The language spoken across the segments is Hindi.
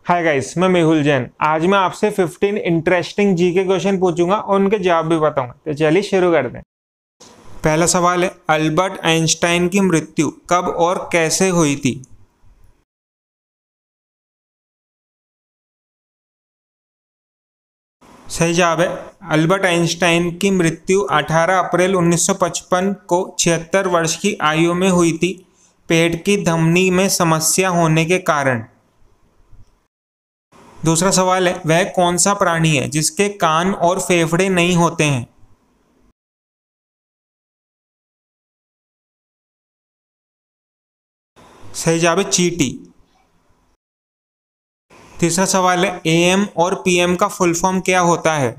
हाय गाइस, मैं मेहुल जैन। आज मैं आपसे 15 इंटरेस्टिंग जीके क्वेश्चन पूछूंगा और उनके जवाब भी बताऊंगा। तो चलिए शुरू करते हैं। पहला सवाल है, अल्बर्ट आइंस्टाइन की मृत्यु कब और कैसे हुई थी? सही जवाब है, अल्बर्ट आइंस्टाइन की मृत्यु 18 अप्रैल 1955 को 76 वर्ष की आयु में हुई थी, पेट की धमनी में समस्या होने के कारण। दूसरा सवाल है, वह कौन सा प्राणी है जिसके कान और फेफड़े नहीं होते हैं? सही जवाब है, चींटी। तीसरा सवाल है, एएम और पीएम का फुल फॉर्म क्या होता है?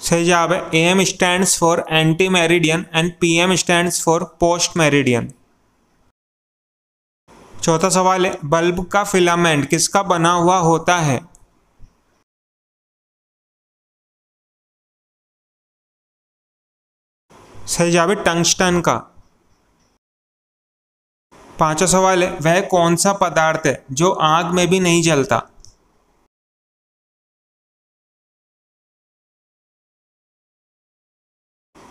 सही जवाब है, am stands for anti meridian and PM stands for post meridian. चौथा सवाल है, बल्ब का फिलामेंट किसका बना हुआ होता है? सही जवाब है, टंगस्टन का। पांचवा सवाल है, वह कौन सा पदार्थ है जो आग में भी नहीं जलता?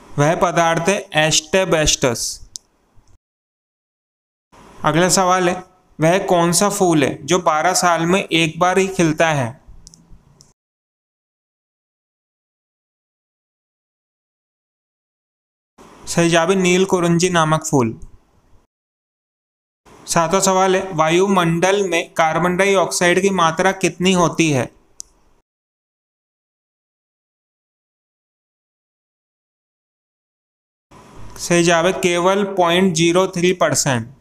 वह पदार्थ है एस्टेबेस्टस। अगला सवाल है, वह कौन सा फूल है जो 12 साल में एक बार ही खिलता है? सही जवाब है, नीलकुरिंजी नामक फूल। सातवां सवाल है, वायुमंडल में कार्बन डाइऑक्साइड की मात्रा कितनी होती है? सही जवाब है, केवल 0.03%।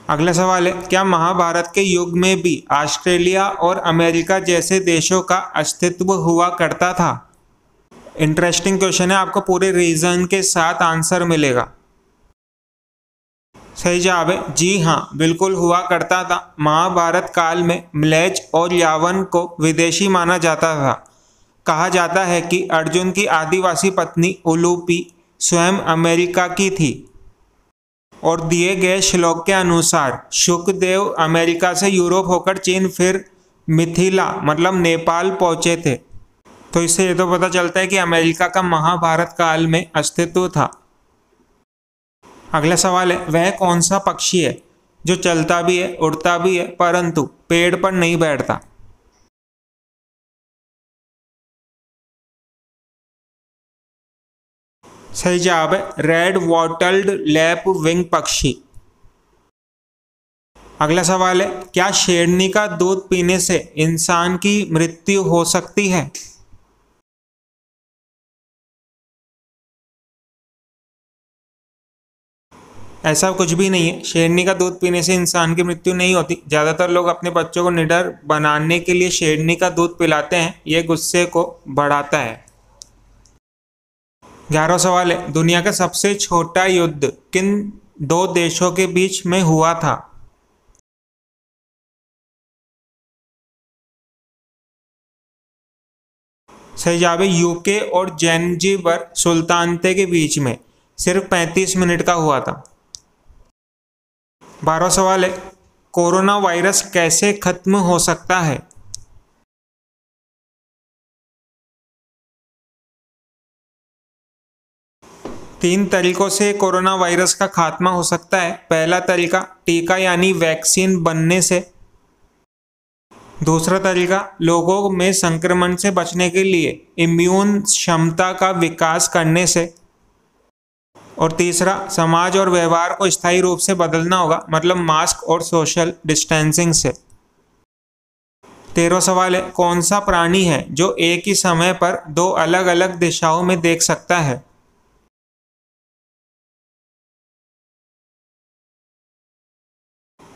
अगला सवाल है, क्या महाभारत के युग में भी ऑस्ट्रेलिया और अमेरिका जैसे देशों का अस्तित्व हुआ करता था? इंटरेस्टिंग क्वेश्चन है, आपको पूरे रीजन के साथ आंसर मिलेगा। सही जवाब है, जी हाँ, बिल्कुल हुआ करता था। महाभारत काल में म्लेच्छ और यावन को विदेशी माना जाता था। कहा जाता है कि अर्जुन की आदिवासी पत्नी उलूपी स्वयं अमेरिका की थी और दिए गए श्लोक के अनुसार शुकदेव अमेरिका से यूरोप होकर चीन फिर मिथिला मतलब नेपाल पहुंचे थे। तो इससे ये तो पता चलता है कि अमेरिका का महाभारत काल में अस्तित्व था। अगला सवाल है, वह कौन सा पक्षी है जो चलता भी है, उड़ता भी है, परंतु पेड़ पर नहीं बैठता? सही जवाब है, रेड वॉटल्ड लैप विंग पक्षी। अगला सवाल है, क्या शेरनी का दूध पीने से इंसान की मृत्यु हो सकती है? ऐसा कुछ भी नहीं है, शेरनी का दूध पीने से इंसान की मृत्यु नहीं होती। ज़्यादातर लोग अपने बच्चों को निडर बनाने के लिए शेरनी का दूध पिलाते हैं, ये गुस्से को बढ़ाता है। 11वां सवाल है, दुनिया का सबसे छोटा युद्ध किन दो देशों के बीच में हुआ था? सही जवाब है, यूके और जैंजिबर सुल्तानते के बीच में सिर्फ 35 मिनट का हुआ था। 12वां सवाल है, कोरोना वायरस कैसे खत्म हो सकता है? तीन तरीकों से कोरोना वायरस का खात्मा हो सकता है। पहला तरीका टीका यानी वैक्सीन बनने से। दूसरा तरीका लोगों में संक्रमण से बचने के लिए इम्यून क्षमता का विकास करने से। और तीसरा समाज और व्यवहार को स्थायी रूप से बदलना होगा, मतलब मास्क और सोशल डिस्टेंसिंग से। 13वां सवाल है, कौन सा प्राणी है जो एक ही समय पर दो अलग अलग दिशाओं में देख सकता है?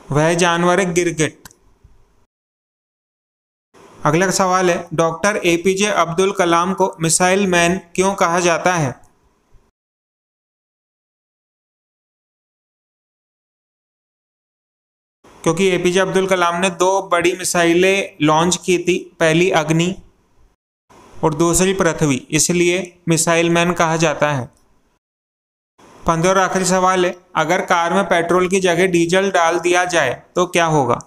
वह जानवर है गिरगिट। अगला सवाल है, डॉक्टर एपीजे अब्दुल कलाम को मिसाइल मैन क्यों कहा जाता है? क्योंकि एपीजे अब्दुल कलाम ने दो बड़ी मिसाइलें लॉन्च की थी, पहली अग्नि और दूसरी पृथ्वी, इसलिए मिसाइल मैन कहा जाता है। 15 और आखिरी सवाल है, अगर कार में पेट्रोल की जगह डीजल डाल दिया जाए तो क्या होगा?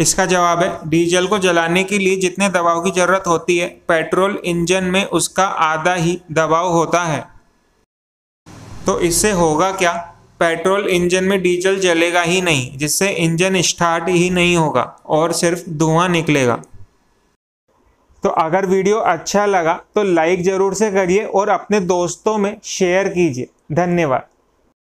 इसका जवाब है, डीजल को जलाने के लिए जितने दबाव की जरूरत होती है, पेट्रोल इंजन में उसका आधा ही दबाव होता है। तो इससे होगा क्या? पेट्रोल इंजन में डीजल जलेगा ही नहीं, जिससे इंजन स्टार्ट ही नहीं होगा और सिर्फ धुआं निकलेगा। तो अगर वीडियो अच्छा लगा तो लाइक जरूर से करिए और अपने दोस्तों में शेयर कीजिए। धन्यवाद।